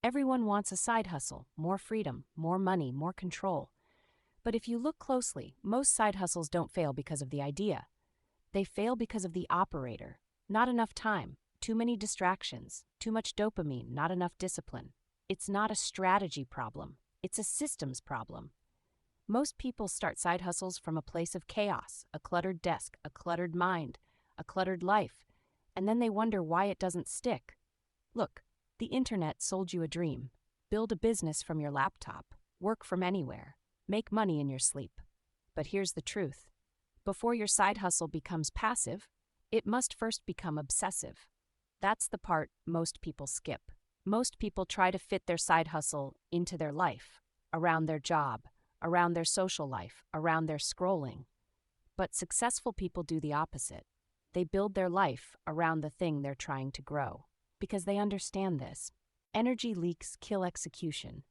Everyone wants a side hustle, more freedom, more money, more control. But if you look closely, most side hustles don't fail because of the idea. They fail because of the operator. Not enough time, too many distractions, too much dopamine, not enough discipline. It's not a strategy problem. It's a systems problem. Most people start side hustles from a place of chaos, a cluttered desk, a cluttered mind, a cluttered life, and then they wonder why it doesn't stick. Look, the internet sold you a dream. Build a business from your laptop, work from anywhere, make money in your sleep. But here's the truth. Before your side hustle becomes passive, it must first become obsessive. That's the part most people skip. Most people try to fit their side hustle into their life, around their job, around their social life, around their scrolling. But successful people do the opposite. They build their life around the thing they're trying to grow, because they understand this. Energy leaks kill execution.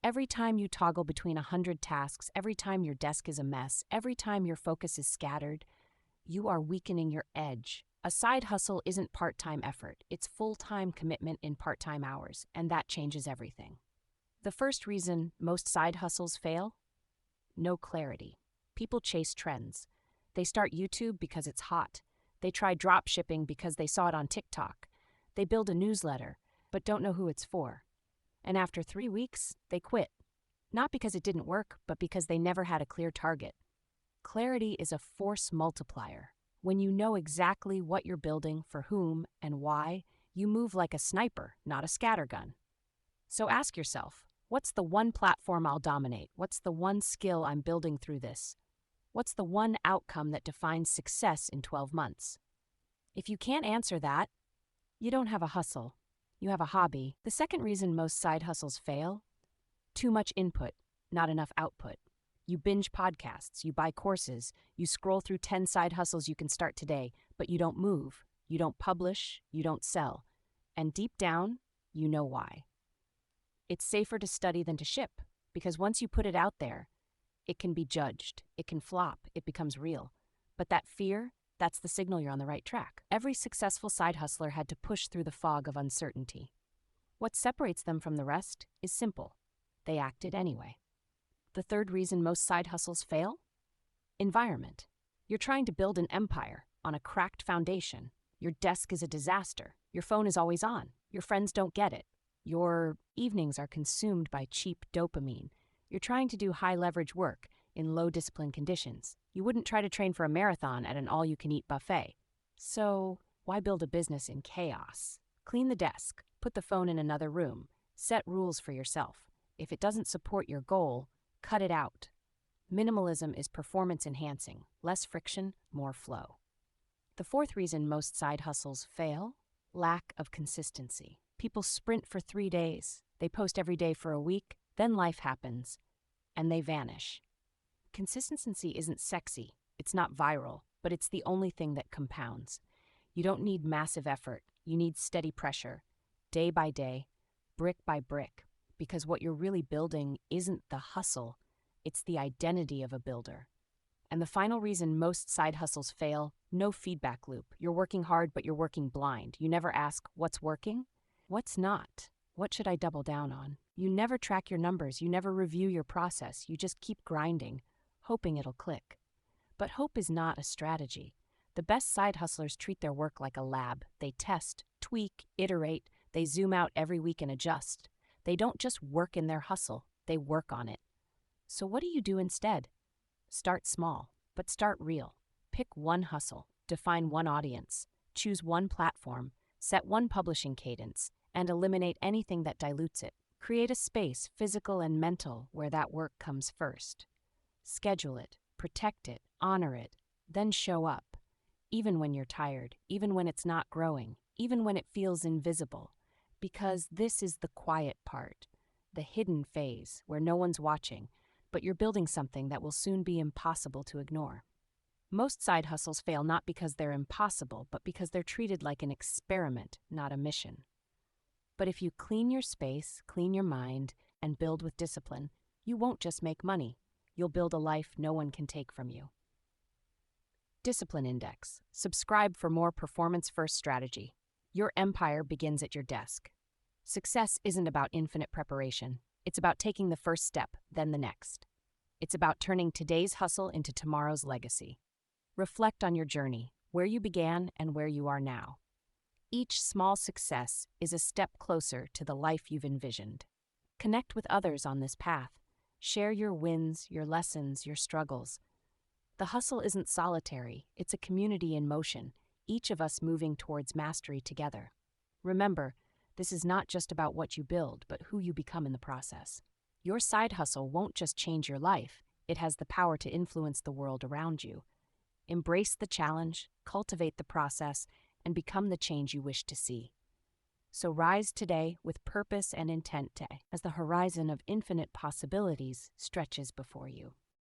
Every time you toggle between 100 tasks, every time your desk is a mess, every time your focus is scattered, you are weakening your edge. A side hustle isn't part-time effort. It's full-time commitment in part-time hours, and that changes everything. The first reason most side hustles fail? No clarity. People chase trends. They start YouTube because it's hot. They try drop shipping because they saw it on TikTok. They build a newsletter, but don't know who it's for. And after 3 weeks, they quit. Not because it didn't work, but because they never had a clear target. Clarity is a force multiplier. When you know exactly what you're building, for whom, and why, you move like a sniper, not a scattergun. So ask yourself, what's the one platform I'll dominate? What's the one skill I'm building through this? What's the one outcome that defines success in 12 months? If you can't answer that, you don't have a hustle. You have a hobby. The second reason most side hustles fail? Too much input, not enough output. You binge podcasts, you buy courses, you scroll through 10 side hustles you can start today, but you don't move, you don't publish, you don't sell. And deep down, you know why. It's safer to study than to ship, because once you put it out there, it can be judged, it can flop, it becomes real. But that fear, that's the signal you're on the right track. Every successful side hustler had to push through the fog of uncertainty. What separates them from the rest is simple. They acted anyway. The third reason most side hustles fail? Environment. You're trying to build an empire on a cracked foundation. Your desk is a disaster. Your phone is always on. Your friends don't get it. Your evenings are consumed by cheap dopamine. You're trying to do high-leverage work in low-discipline conditions. You wouldn't try to train for a marathon at an all-you-can-eat buffet. So, why build a business in chaos? Clean the desk. Put the phone in another room. Set rules for yourself. If it doesn't support your goal, cut it out. Minimalism is performance-enhancing. Less friction, more flow. The fourth reason most side hustles fail? Lack of consistency. People sprint for 3 days. They post every day for a week. Then life happens, and they vanish. Consistency isn't sexy. It's not viral, but it's the only thing that compounds. You don't need massive effort. You need steady pressure, day by day, brick by brick. Because what you're really building isn't the hustle, it's the identity of a builder. And the final reason most side hustles fail, no feedback loop. You're working hard, but you're working blind. You never ask, what's working? What's not? What should I double down on? You never track your numbers. You never review your process. You just keep grinding, hoping it'll click. But hope is not a strategy. The best side hustlers treat their work like a lab. They test, tweak, iterate. They zoom out every week and adjust. They don't just work in their hustle, they work on it. So what do you do instead? Start small, but start real. Pick one hustle, define one audience, choose one platform, set one publishing cadence, and eliminate anything that dilutes it. Create a space, physical and mental, where that work comes first. Schedule it, protect it, honor it, then show up. Even when you're tired, even when it's not growing, even when it feels invisible. Because this is the quiet part, the hidden phase where no one's watching, but you're building something that will soon be impossible to ignore. Most side hustles fail not because they're impossible, but because they're treated like an experiment, not a mission. But if you clean your space, clean your mind, and build with discipline, you won't just make money. You'll build a life no one can take from you. Discipline Index. Subscribe for more performance-first strategy. Your empire begins at your desk. Success isn't about infinite preparation. It's about taking the first step, then the next. It's about turning today's hustle into tomorrow's legacy. Reflect on your journey, where you began and where you are now. Each small success is a step closer to the life you've envisioned. Connect with others on this path. Share your wins, your lessons, your struggles. The hustle isn't solitary, it's a community in motion, each of us moving towards mastery together. Remember, this is not just about what you build, but who you become in the process. Your side hustle won't just change your life, it has the power to influence the world around you. Embrace the challenge, cultivate the process, and become the change you wish to see. So rise today with purpose and intent as the horizon of infinite possibilities stretches before you.